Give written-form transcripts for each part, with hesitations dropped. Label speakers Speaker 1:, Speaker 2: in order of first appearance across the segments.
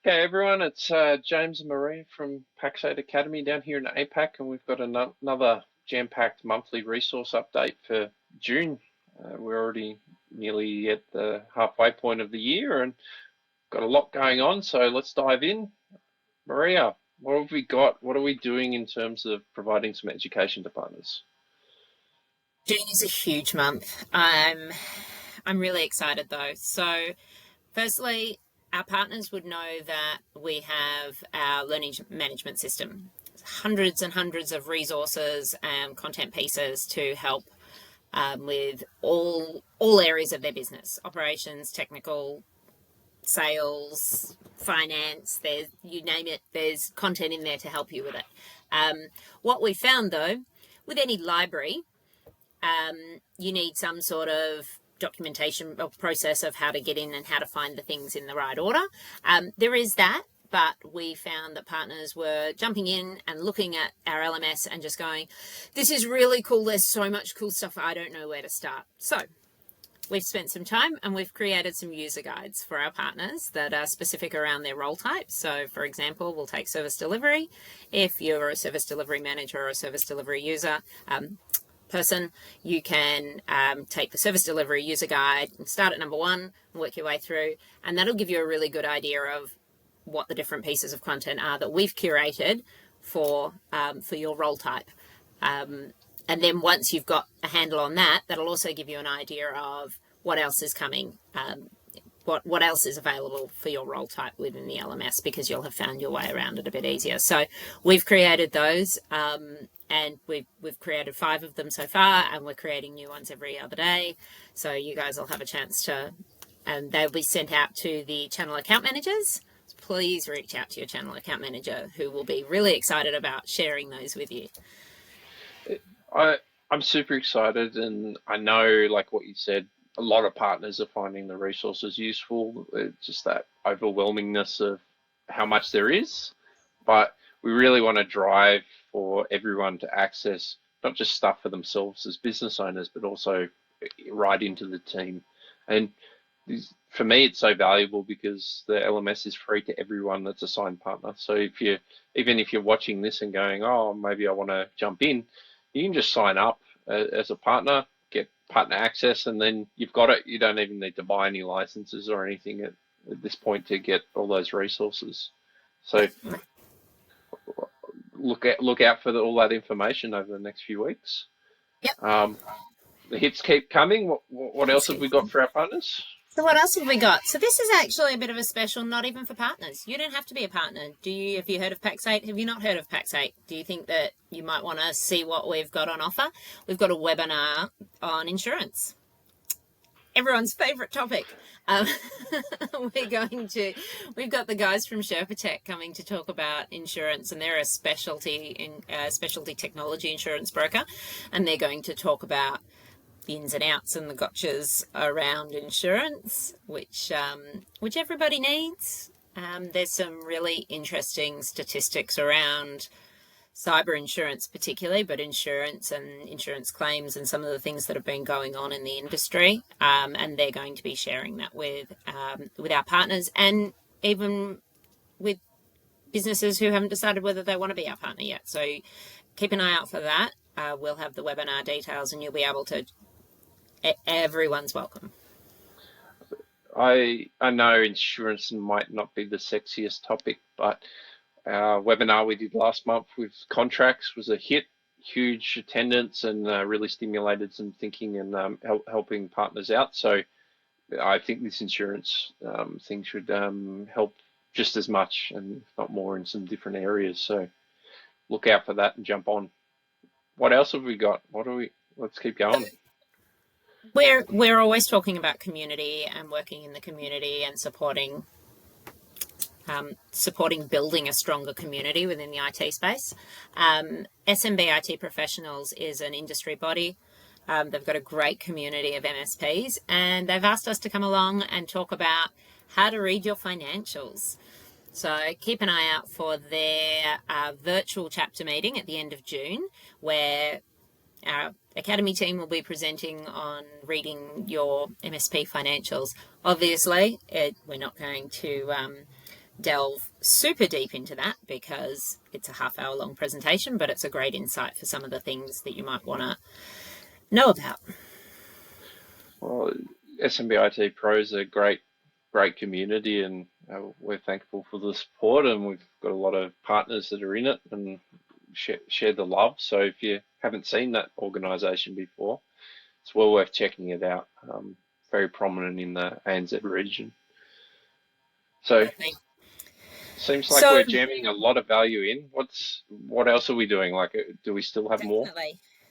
Speaker 1: Okay, everyone, it's James and Maria from Pax8 Academy down here in APAC, and we've got another jam-packed monthly resource update for June. We're already nearly at the halfway point of the year and got a lot going on, so let's dive in. Maria, what have we got? What are we doing in terms of providing some education to partners?
Speaker 2: June is a huge month. I'm really excited though. So, firstly, our partners would know that we have our learning management system. Hundreds and hundreds of resources and content pieces to help with all areas of their business: operations, technical, sales, finance. There's, you name it. There's content in there to help you with it. What we found though, with any library, you need some sort of documentation or process of how to get in and how to find the things in the right order. There is that, but we found that partners were jumping in and looking at our LMS and just going, this is really cool. There's so much cool stuff. I don't know where to start. So we've spent some time and we've created some user guides for our partners that are specific around their role type. So for example, we'll take service delivery. If you're a service delivery manager or a service delivery user, person, you can take the service delivery user guide and start at number 1 and work your way through, and that'll give you a really good idea of what the different pieces of content are that we've curated for your role type. And then once you've got a handle on that, that'll also give you an idea of what else is coming, what else is available for your role type within the LMS, because you'll have found your way around it a bit easier. So we've created those, and we've created 5 of them so far, and we're creating new ones every other day. So you guys will have a chance to, and they'll be sent out to the channel account managers. So please reach out to your channel account manager, who will be really excited about sharing those with you.
Speaker 1: I'm super excited, and I know, like what you said, a lot of partners are finding the resources useful. It's just that overwhelmingness of how much there is, but we really want to drive for everyone to access not just stuff for themselves as business owners, but also right into the team. And for me, it's so valuable because the LMS is free to everyone that's a signed partner. So even if you're watching this and going, oh, maybe I want to jump in, you can just sign up as a partner, get partner access, and then you've got it. You don't even need to buy any licenses or anything at this point to get all those resources. So look out for all that information over the next few weeks.
Speaker 2: Yep.
Speaker 1: The hits keep coming. What else have we got for our partners?
Speaker 2: So what else have we got? So this is actually a bit of a special, not even for partners. You don't have to be a partner. Have you heard of Pax8? Have you not heard of Pax8? Do you think that you might want to see what we've got on offer? We've got a webinar on insurance. Everyone's favorite topic. We've got the guys from Sherpa Tech coming to talk about insurance, and they're a specialty technology insurance broker, and they're going to talk about the ins and outs and the gotchas around insurance, which everybody needs. There's some really interesting statistics around cyber insurance particularly, but insurance and insurance claims and some of the things that have been going on in the industry. And they're going to be sharing that with our partners, and even with businesses who haven't decided whether they want to be our partner yet. So keep an eye out for that. We'll have the webinar details, and you'll be able to, everyone's welcome.
Speaker 1: I know insurance might not be the sexiest topic, but our webinar we did last month with contracts was a hit, huge attendance, and really stimulated some thinking and helping partners out. So I think this insurance thing should help just as much, and if not more, in some different areas. So look out for that and jump on. What else have we got? Let's keep going.
Speaker 2: We're always talking about community and working in the community and supporting building a stronger community within the IT space. SMBiT Professionals is an industry body. They've got a great community of MSPs, and they've asked us to come along and talk about how to read your financials. So keep an eye out for their virtual chapter meeting at the end of June, where our Academy team will be presenting on reading your MSP financials. Obviously, we're not going to delve super deep into that because it's a half-hour long presentation, but it's a great insight for some of the things that you might want to know about.
Speaker 1: Well, SMBiT Pro is a great community, and we're thankful for the support, and we've got a lot of partners that are in it and share the love. So if you haven't seen that organisation before, it's well worth checking it out. Very prominent in the ANZ region. So seems like we're jamming a lot of value in. What else are we doing? Like, do we still have more?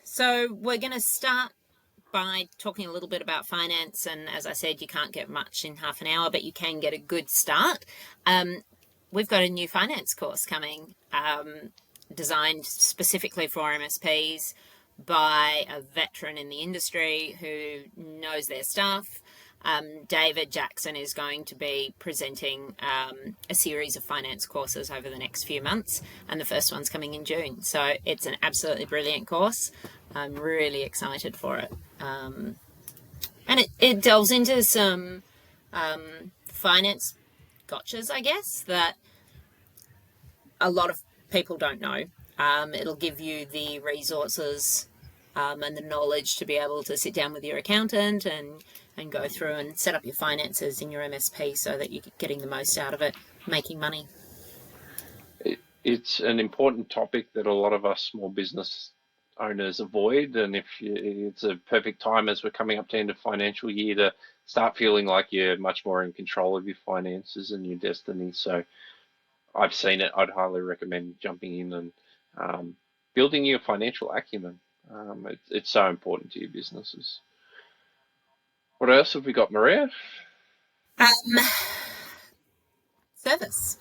Speaker 2: So we're going to start by talking a little bit about finance, and as I said, you can't get much in half an hour, but you can get a good start. We've got a new finance course coming, designed specifically for MSPs by a veteran in the industry who knows their stuff. David Jackson is going to be presenting a series of finance courses over the next few months, and the first one's coming in June. So it's an absolutely brilliant course. I'm really excited for it. And it delves into some finance gotchas, I guess, that a lot of people don't know. It'll give you the resources and the knowledge to be able to sit down with your accountant and go through and set up your finances in your MSP so that you're getting the most out of it, making money.
Speaker 1: It's an important topic that a lot of us small business owners avoid, and it's a perfect time as we're coming up to the end of financial year to start feeling like you're much more in control of your finances and your destiny. So I've seen it. I'd highly recommend jumping in and building your financial acumen. It's so important to your businesses. What else have we got, Maria?
Speaker 2: Service.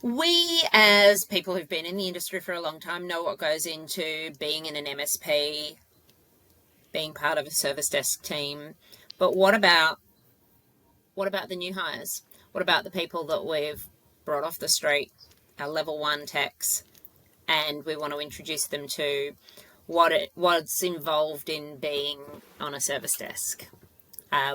Speaker 2: We, as people who've been in the industry for a long time, know what goes into being in an MSP, being part of a service desk team. But what about the new hires? What about the people that we've brought off the street, our level 1 techs, and we want to introduce them to what's involved in being on a service desk?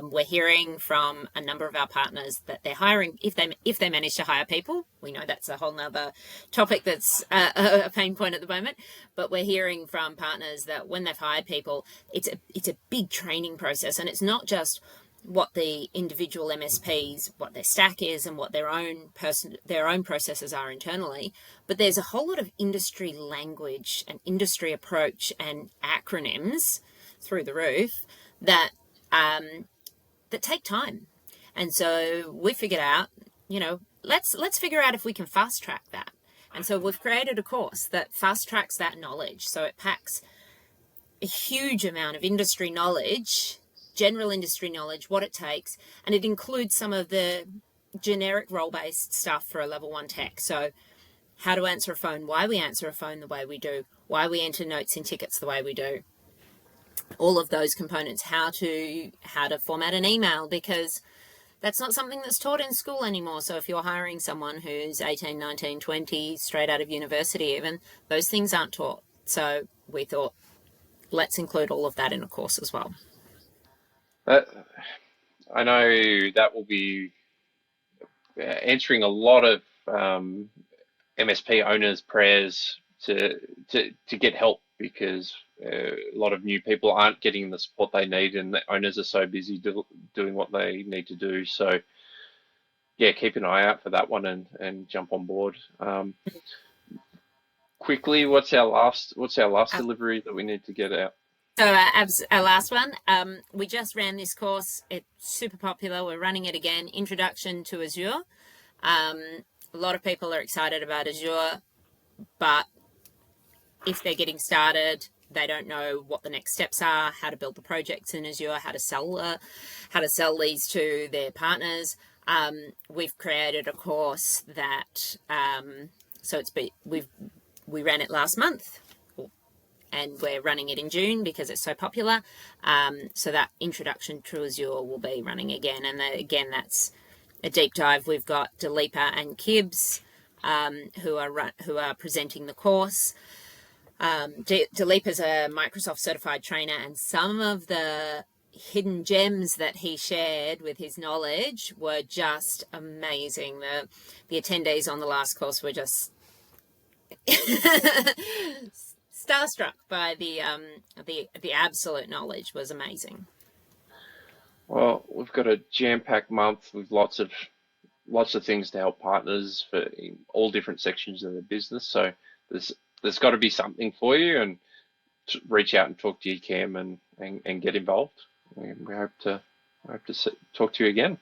Speaker 2: We're hearing from a number of our partners that they're hiring, if they manage to hire people. We know that's a whole nother topic that's a pain point at the moment, but we're hearing from partners that when they've hired people, it's a big training process, and it's not just what the individual MSPs, what their stack is and what their own processes are internally, but there's a whole lot of industry language and industry approach and acronyms through the roof that take time. And so we figured out, let's figure out if we can fast track that. And so we've created a course that fast tracks that knowledge. So it packs a huge amount of industry knowledge, general industry knowledge, what it takes, and it includes some of the generic role-based stuff for a level 1 tech. So how to answer a phone, why we answer a phone the way we do, why we enter notes in tickets the way we do, all of those components, how to format an email, because that's not something that's taught in school anymore. So if you're hiring someone who's 18, 19, 20, straight out of university even, those things aren't taught. So we thought, let's include all of that in a course as well.
Speaker 1: I know that will be answering a lot of MSP owners' prayers to get help, because a lot of new people aren't getting the support they need, and the owners are so busy doing what they need to do. So yeah, keep an eye out for that one and jump on board. Quickly, what's our last delivery that we need to get out?
Speaker 2: So our last one, we just ran this course. It's super popular. We're running it again. Introduction to Azure. A lot of people are excited about Azure, but if they're getting started, they don't know what the next steps are, how to build the projects in Azure, how to sell these to their partners. We've created a course that we ran it last month, and we're running it in June because it's so popular. So that introduction to Azure will be running again. And again, that's a deep dive. We've got Dalipa and Kibbs who are presenting the course. Dalipa's a Microsoft certified trainer, and some of the hidden gems that he shared with his knowledge were just amazing. The attendees on the last course were just starstruck by the absolute knowledge. Was amazing.
Speaker 1: Well, we've got a jam-packed month with lots of things to help partners for all different sections of the business. So there's got to be something for you, and reach out and talk to your Cam and get involved. We hope to talk to you again.